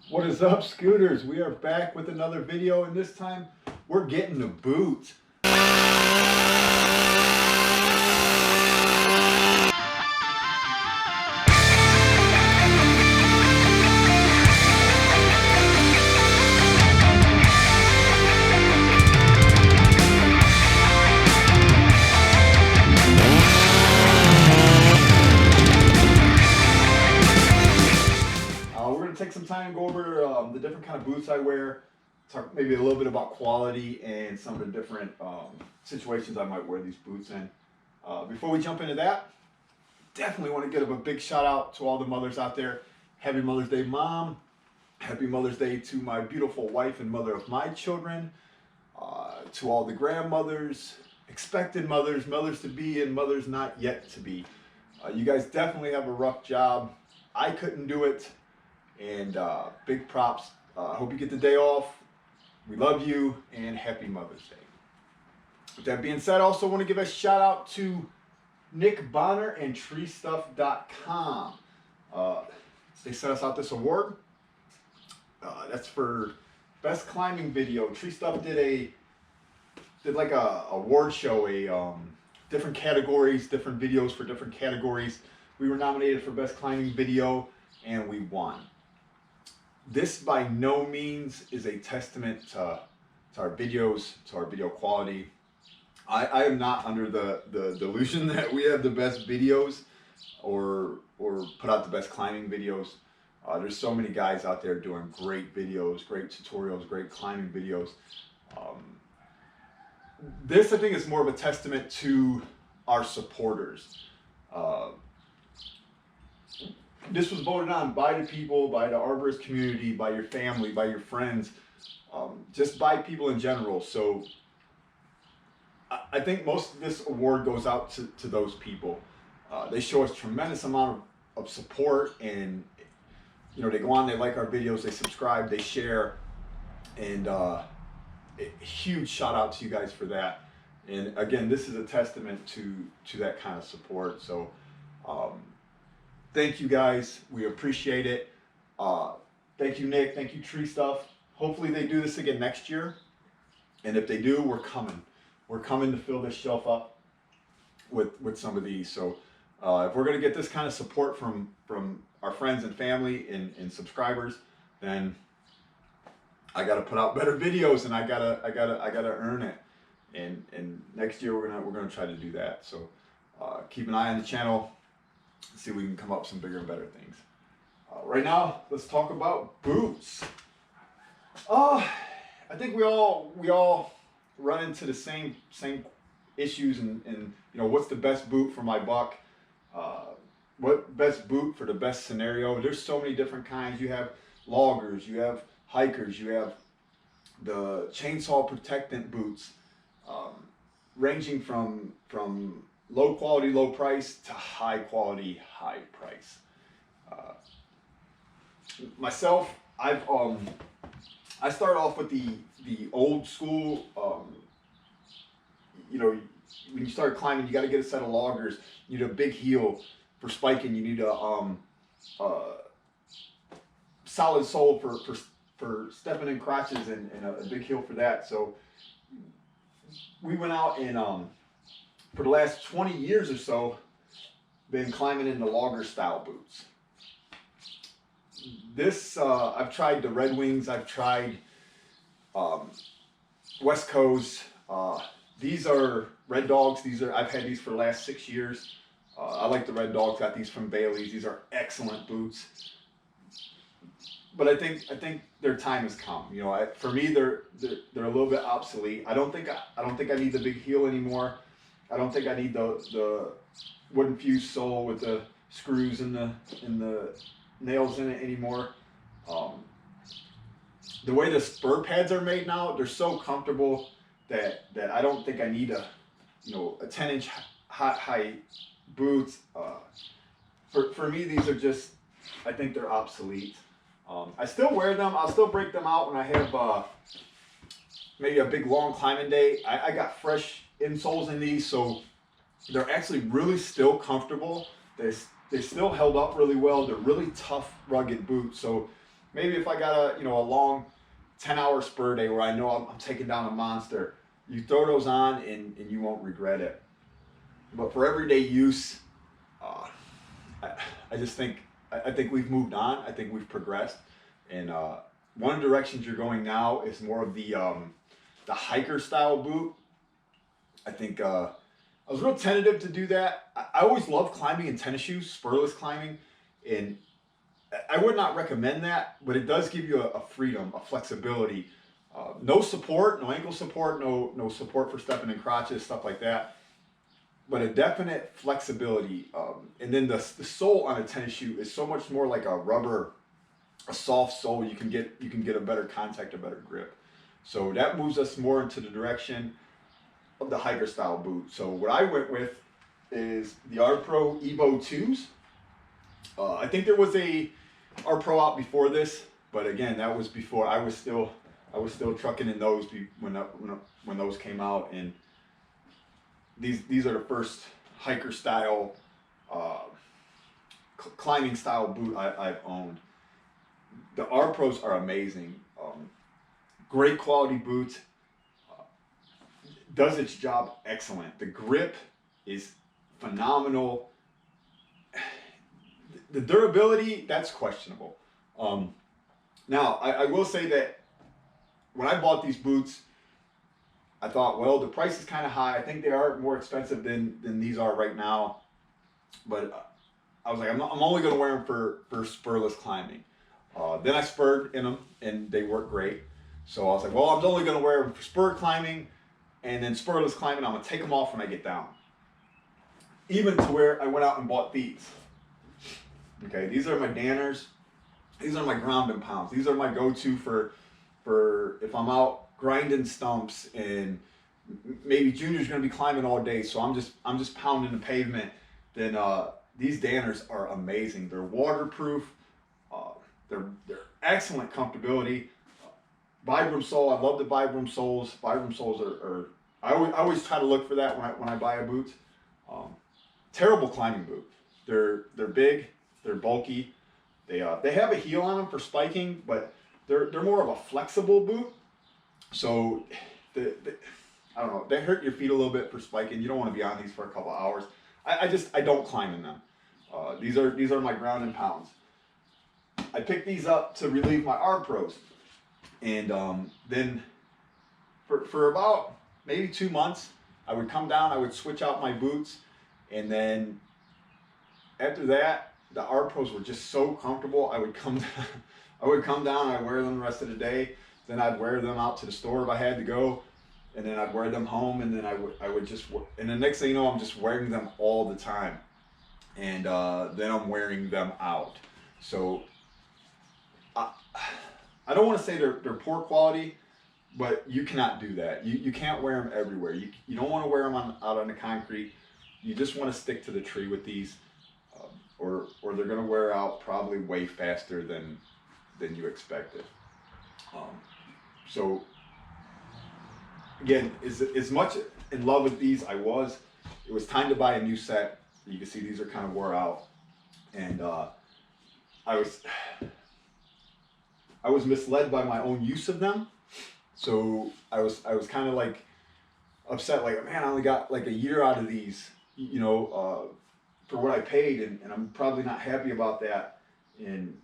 What is up, Scooters? We are back with another video, and this time we're getting the boots. We're going to take some time and go over the different kind of boots I wear, talk maybe a little bit about quality and some of the different situations I might wear these boots in. Before we jump into that, definitely want to give a big shout out to all the mothers out there. Happy Mother's Day, Mom. Happy Mother's Day to my beautiful wife and mother of my children. To all the grandmothers, expected mothers, mothers to be, and mothers not yet to be. You guys definitely have a rough job. I couldn't do it. And big props. I hope you get the day off. We love you, and happy Mother's Day. With that being said, I also want to give a shout out to Nick Bonner and treestuff.com. They sent us out this award. That's for best climbing video. Tree Stuff did like a award show, different categories, different videos for different categories. We were nominated for best climbing video, and we won. This by no means is a testament to our videos, to our video quality. I am not under the delusion that we have the best videos or put out the best climbing videos. There's so many guys out there doing great videos, great tutorials, great climbing videos. This, I think, is more of a testament to our supporters. This was voted on by the people, by the arborist community, by your family, by your friends, just by people in general. So I think most of this award goes out to those people. They show us tremendous amount of support, and they go on, they like our videos, they subscribe, they share, and a huge shout out to you guys for that. And again, this is a testament to that kind of support. So thank you guys. We appreciate it. Thank you, Nick. Thank you, Tree Stuff. Hopefully they do this again next year. And if they do, we're coming. We're coming to fill this shelf up with some of these. So if we're going to get this kind of support from our friends and family and subscribers, then I got to put out better videos, and I gotta earn it. And next year we're gonna try to do that. So keep an eye on the channel. See if we can come up with some bigger and better things. Right now, let's talk about boots. I think we all run into the same issues, and what's the best boot for my buck? What best boot for the best scenario? There's so many different kinds. You have loggers, you have hikers, you have the chainsaw protectant boots, ranging from low quality, low price to high quality, high price. Myself, I started off with the old school. When you start climbing, you got to get a set of loggers. You need a big heel for spiking. You need a solid sole for stepping in crotches, and a big heel for that. So we went out and for the last 20 years or so, been climbing in the logger style boots. This, I've tried the Red Wings, I've tried West Coast. These are Red Dogs. I've had these for the last 6 years. I like the Red Dogs, got these from Bailey's. These are excellent boots. But I think their time has come. For me, they're a little bit obsolete. I don't think I need the big heel anymore. I don't think I need the wooden fused sole with the screws and the nails in it anymore. The way the spur pads are made now, they're so comfortable that I don't think I need a 10-inch high boots. For me, these are just, I think they're obsolete. I still wear them. I'll still break them out when I have maybe a big long climbing day. I got fresh insoles in these, so they're actually really still comfortable. They still held up really well. They're really tough, rugged boots. So maybe if I got a long 10-hour spur day where I know I'm taking down a monster, you throw those on and you won't regret it. But for everyday use, uh, I just think I think we've moved on. I think we've progressed, and one of the directions you're going now is more of the hiker style boot. I think I was real tentative to do that. I always love climbing in tennis shoes, spurless climbing, and I would not recommend that, but it does give you a freedom, a flexibility. No support, no ankle support, no support for stepping in crotches, stuff like that. But a definite flexibility. And then the sole on a tennis shoe is so much more like a rubber, a soft sole. You can get a better contact, a better grip. So that moves us more into the direction of the hiker style boot. So what I went with is the R Pro Evo 2s. I think there was a R Pro out before this, but again, that was before I was still trucking in those when those came out, and these are the first hiker style, climbing style boot I've owned. The R Pros are amazing. Great quality boot. Does its job excellent. The grip is phenomenal. The durability, that's questionable. Now, I will say that when I bought these boots, I thought, well, the price is kind of high. I think they are more expensive than these are right now. But I was like, I'm only going to wear them for spurless climbing. Then I spurred in them, and they work great. So I was like, well, I'm only going to wear them for spur climbing, and then spurless climbing, I'm going to take them off when I get down. Even to where I went out and bought these. Okay, these are my Danners. These are my ground and pounds. These are my go-to for if I'm out grinding stumps and maybe Junior's going to be climbing all day, so I'm just pounding the pavement. Then these Danners are amazing. They're waterproof. They're excellent comfortability. Vibram sole. I love the Vibram soles. Vibram soles are I always try to look for that when I buy a boot. Terrible climbing boot. They're big. They're bulky. They have a heel on them for spiking, but they're more of a flexible boot. So I don't know. They hurt your feet a little bit for spiking. You don't want to be on these for a couple hours. I don't climb in them. These are my ground and pounds. I picked these up to relieve my R Pros, and then for about maybe 2 months, I would come down. I would switch out my boots, and then after that, the R Pros were just so comfortable. I would come down. I'd wear them the rest of the day. Then I'd wear them out to the store if I had to go, and then I'd wear them home. And then I would just, and the next thing you know, I'm just wearing them all the time, and then I'm wearing them out. So I don't want to say they're poor quality, but you cannot do that. You can't wear them everywhere. You don't want to wear them out on the concrete. You just want to stick to the tree with these. Or they're going to wear out probably way faster than you expected. So again, as much in love with these it was time to buy a new set. You can see these are kind of wore out, and I was misled by my own use of them. So I was kind of like upset, like, man, I only got like a year out of these, for what I paid, and I'm probably not happy about that. And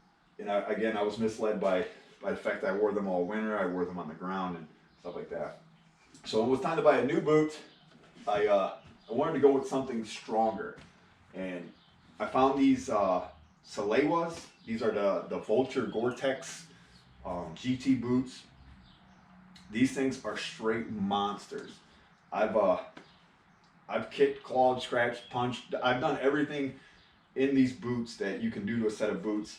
I was misled by the fact that I wore them all winter. I wore them on the ground and stuff like that. So when it was time to buy a new boot, I wanted to go with something stronger, and I found these Salewas. These are the Vulture Gore-Tex GT boots. These things are straight monsters. I've kicked, clawed, scratched, punched. I've done everything in these boots that you can do to a set of boots.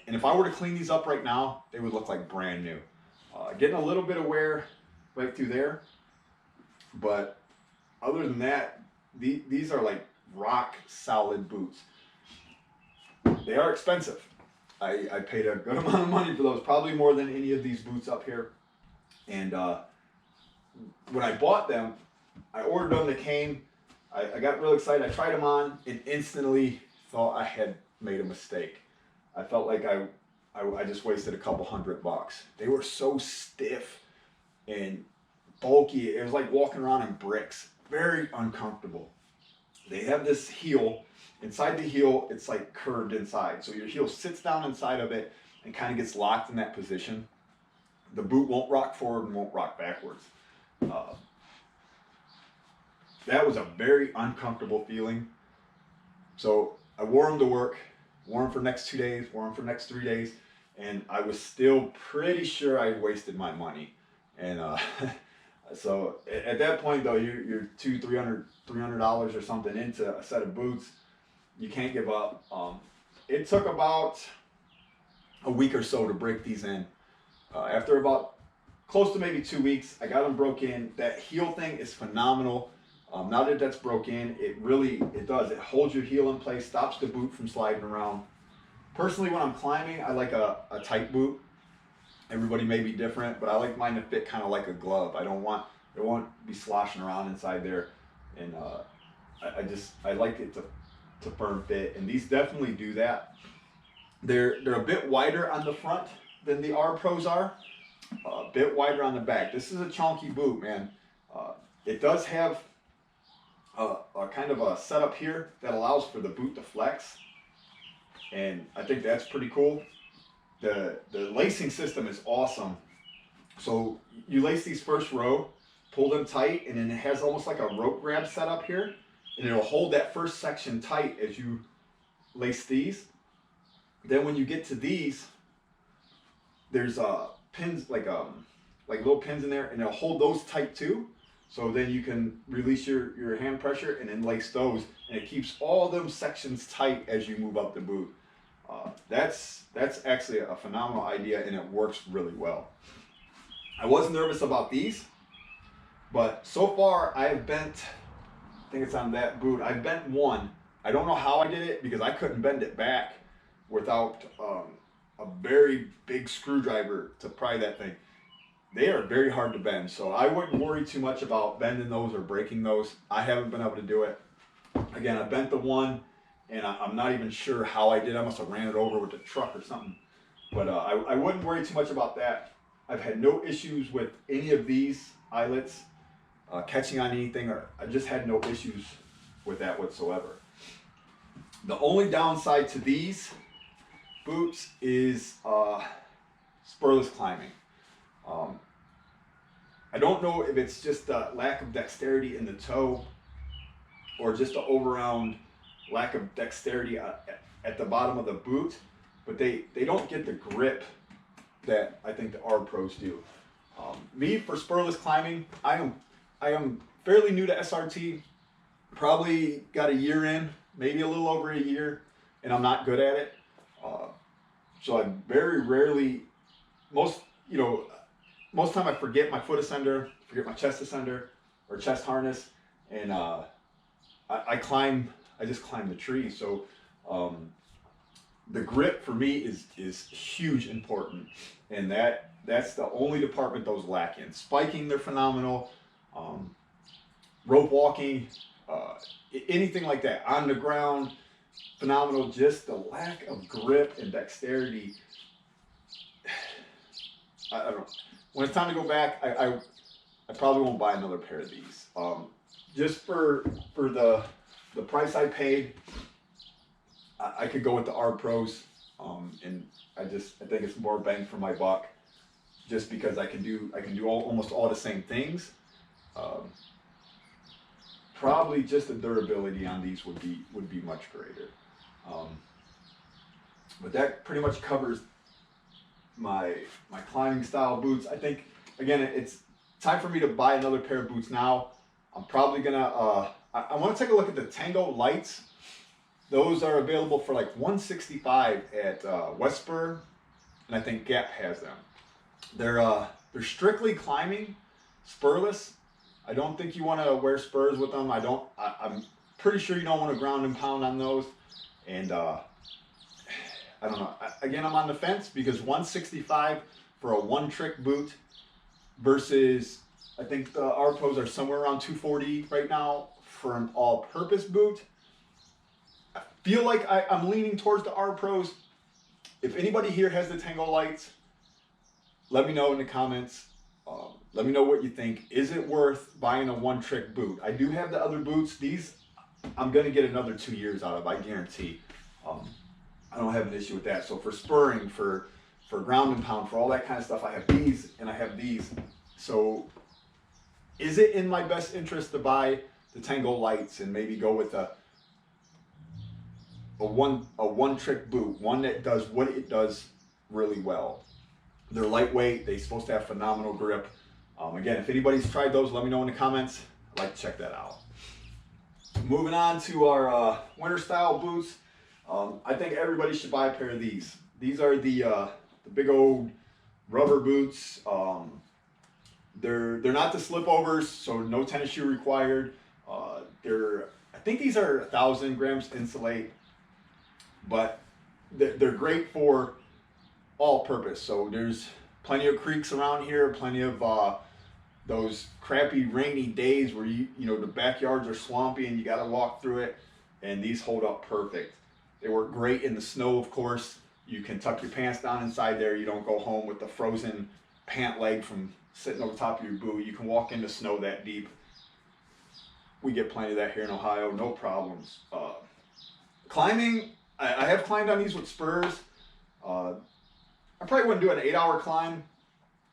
And if I were to clean these up right now, they would look like brand new. Getting a little bit of wear right through there. But other than that, these are like rock solid boots. They are expensive. I paid a good amount of money for those, probably more than any of these boots up here. And when I bought them, I ordered them, they came. I got real excited. I tried them on and instantly thought I had made a mistake. I felt like I just wasted a couple $100. They were so stiff and bulky. It was like walking around in bricks. Very uncomfortable. They have this heel. Inside the heel, it's like curved inside. So your heel sits down inside of it and kind of gets locked in that position. The boot won't rock forward and won't rock backwards. That was a very uncomfortable feeling. So I wore them to work, wore them for the next 2 days, wore them for the next 3 days, and I was still pretty sure I wasted my money. And so at that point though, you're $300 or something into a set of boots. You can't give up. It took about a week or so to break these in. After about close to maybe 2 weeks, I got them broke in. That heel thing is phenomenal. Now that that's broke in, it does. It holds your heel in place, stops the boot from sliding around. Personally, when I'm climbing, I like a tight boot. Everybody may be different, but I like mine to fit kind of like a glove. It won't be sloshing around inside there. And I like it to firm fit, and these definitely do that. They're a bit wider on the front than the R Pros are, a bit wider on the back. This is a chunky boot, man. It does have a kind of a setup here that allows for the boot to flex, and I think that's pretty cool. The lacing system is awesome. So you lace these first row, pull them tight, and then it has almost like a rope grab setup here, and it'll hold that first section tight as you lace these. Then when you get to these, there's pins, like little pins in there, and it'll hold those tight too. So then you can release your hand pressure and then lace those, and it keeps all them sections tight as you move up the boot. That's actually a phenomenal idea, and it works really well. I was nervous about these, but so far I've bent, I think it's on that boot, I've bent one. I don't know how I did it because I couldn't bend it back without a very big screwdriver to pry that thing. They are very hard to bend, so I wouldn't worry too much about bending those or breaking those. I haven't been able to do it. Again, I bent the one, and I'm not even sure how I did. I must have ran it over with the truck or something. But I wouldn't worry too much about that. I've had no issues with any of these eyelets catching on anything, or I just had no issues with that whatsoever. The only downside to these boots is spurless climbing. I don't know if it's just a lack of dexterity in the toe or just an all-around lack of dexterity at the bottom of the boot, but they don't get the grip that I think the R Pros do. Me, for spurless climbing, I am fairly new to SRT, probably got a year in, maybe a little over a year, and I'm not good at it. So I very rarely, most time I forget my foot ascender, forget my chest ascender or chest harness, and I just climb the tree. So the grip for me is huge important, and that's the only department those lack in. Spiking, they're phenomenal. Rope walking, anything like that on the ground, phenomenal. Just the lack of grip and dexterity. I don't know. When it's time to go back, I probably won't buy another pair of these. Just for the price I paid, I could go with the R Pros, and I think it's more bang for my buck, just because I can do almost all the same things. Probably just the durability on these would be much greater. But that pretty much covers my climbing style boots. I think, again, it's time for me to buy another pair of boots now. I'm probably gonna I want to take a look at the Tango Lights. Those are available for like $165 at Westspur, and I think Gap has them. They're strictly climbing, spurless. I don't think you want to wear spurs with them. I'm pretty sure you don't want to ground and pound on those. And I don't know. Again, I'm on the fence because $165 for a one-trick boot versus, I think the R Pros are somewhere around $240 right now for an all-purpose boot. I feel like I'm leaning towards the R Pros, If anybody here has the Tango lights, let me know in the comments. Let me know what you think. Is it worth buying a one-trick boot? I do have the other boots. These I'm going to get another 2 years out of, I guarantee. I don't have an issue with that. So for spurring, for ground and pound, for all that kind of stuff, I have these and I have these. So is it in my best interest to buy the Tango lights and maybe go with a one-trick boot, one that does what it does really well? They're lightweight. They're supposed to have phenomenal grip. Again, if anybody's tried those, let me know in the comments. I'd like to check that out. Moving on to our winter style boots. I think everybody should buy a pair of these. These are the big old rubber boots. They're not the slipovers, so no tennis shoe required. I think these are 1,000 grams insulate, but they're great for all purpose. So there's plenty of creeks around here, plenty of those crappy rainy days where you know the backyards are swampy and you got to walk through it, and these hold up perfect. They work great in the snow, of course. You can tuck your pants down inside there. You don't go home with the frozen pant leg from sitting over top of your boot. You can walk into snow that deep. We get plenty of that here in Ohio, no problems. Climbing, I have climbed on these with spurs. I probably wouldn't do an 8-hour climb,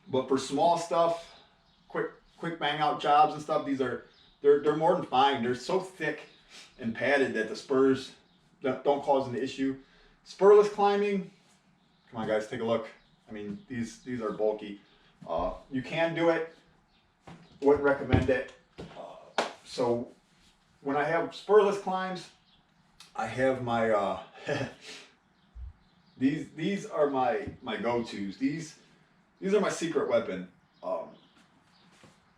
but for small stuff, quick bang out jobs and stuff, they're more than fine. They're so thick and padded that the spurs don't cause an issue. Spurless climbing, come on guys, take a look. I mean, these are bulky. You can do it, wouldn't recommend it. So when I have spurless climbs, I have my these are my go-tos. These are my secret weapon.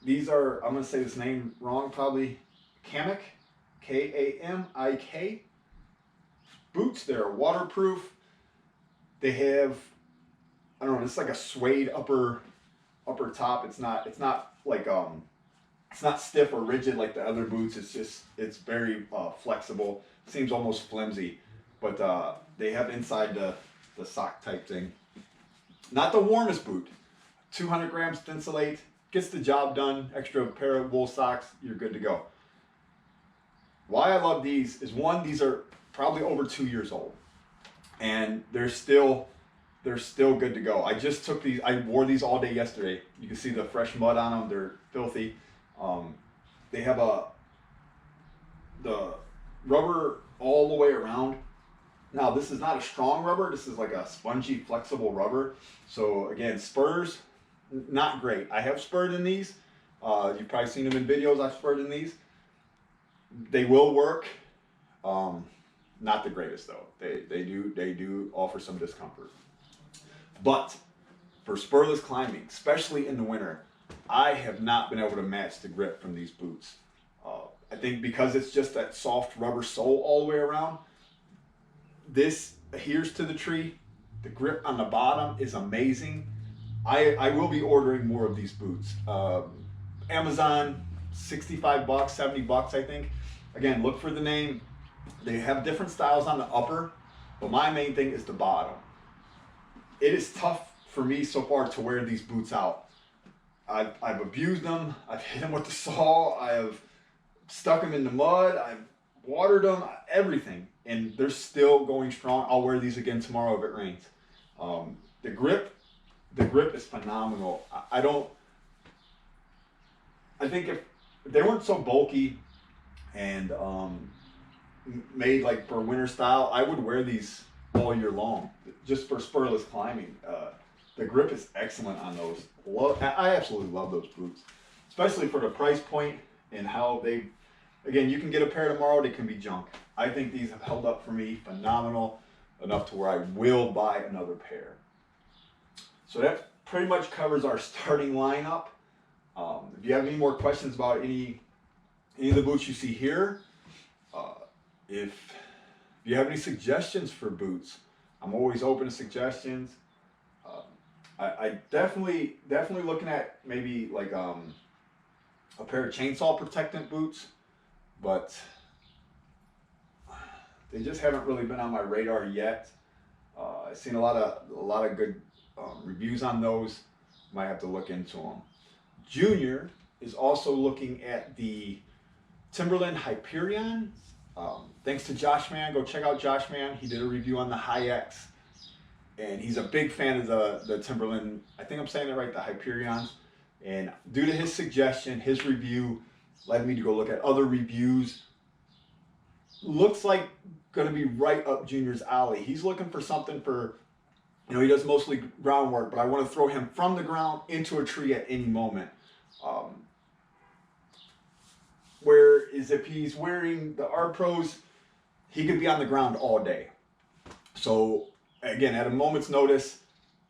These are, I'm gonna say this name wrong probably, Kamik, Kamik boots. They're waterproof. They have, I don't know, it's like a suede upper top. It's not like it's not stiff or rigid like the other boots. It's very flexible. Seems almost flimsy, but they have inside the sock type thing. Not the warmest boot. 200 grams thinsulate, gets the job done. Extra pair of wool socks, you're good to go. Why I love these is, one, these are probably over 2 years old, and they're still good to go. I just took these, I wore these all day yesterday. You can see the fresh mud on them. They're filthy. They have the rubber all the way around. Now this is not a strong rubber. This is like a spongy, flexible rubber. So again, spurs, not great. I have spurred in these. You've probably seen them in videos. I've spurred in these. They will work. Not the greatest though. They do offer some discomfort. But for spurless climbing, especially in the winter, I have not been able to match the grip from these boots. I think because it's just that soft rubber sole all the way around, this adheres to the tree. The grip on the bottom is amazing. I will be ordering more of these boots. Amazon, 65 bucks, 70 bucks, I think. Again, look for the name. They have different styles on the upper, but my main thing is the bottom. It is tough for me so far to wear these boots out. I've abused them. I've hit them with the saw. I have stuck them in the mud. I've watered them, everything, and they're still going strong. I'll wear these again tomorrow if it rains. The grip is phenomenal. I think if they weren't so bulky and made like for winter style, I would wear these all year long, just for spurless climbing. The grip is excellent on those. I absolutely love those boots, especially for the price point and how they, again, you can get a pair tomorrow, they can be junk. I think these have held up for me phenomenal, enough to where I will buy another pair. So that pretty much covers our starting lineup. If you have any more questions about any of the boots you see here, if you have any suggestions for boots, I'm always open to suggestions. I definitely looking at maybe like a pair of chainsaw protectant boots, but they just haven't really been on my radar yet. I've seen a lot of good reviews on those. Might have to look into them. Junior is also looking at the Timberland Hyperion. Thanks to Josh Man. Go check out Josh Man. He did a review on the Hi-X, and he's a big fan of the Timberland. I think I'm saying it right, the Hyperions. And due to his suggestion, his review led me to go look at other reviews. Looks like going to be right up Junior's alley. He's looking for something for, he does mostly groundwork, but I want to throw him from the ground into a tree at any moment. Whereas if he's wearing the R Pros, he could be on the ground all day. So again, at a moment's notice,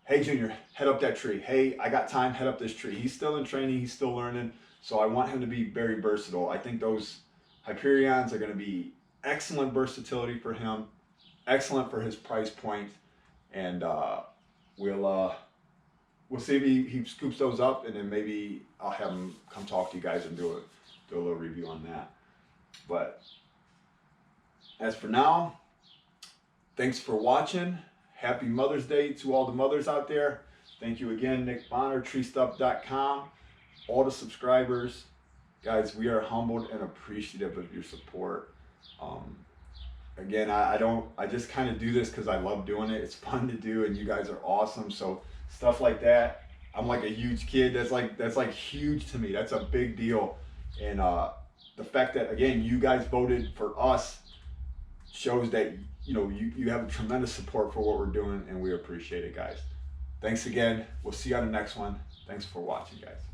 hey Junior, head up that tree. Hey, I got time, head up this tree. He's still in training, he's still learning. So I want him to be very versatile. I think those Hyperions are going to be excellent versatility for him, excellent for his price point, and we'll see if he scoops those up, and then maybe I'll have him come talk to you guys and do a little review on that. But as for now, thanks for watching. Happy Mother's Day to all the mothers out there. Thank you again, Nick Bonner, treestuff.com, all the subscribers. Guys, we are humbled and appreciative of your support. Again, I just kind of do this because I love doing it. It's fun to do, and you guys are awesome. So stuff like that, I'm like a huge kid. That's like huge to me. That's a big deal. And the fact that, again, you guys voted for us shows that you have tremendous support for what we're doing, and we appreciate it, guys. Thanks again. We'll see you on the next one. Thanks for watching, guys.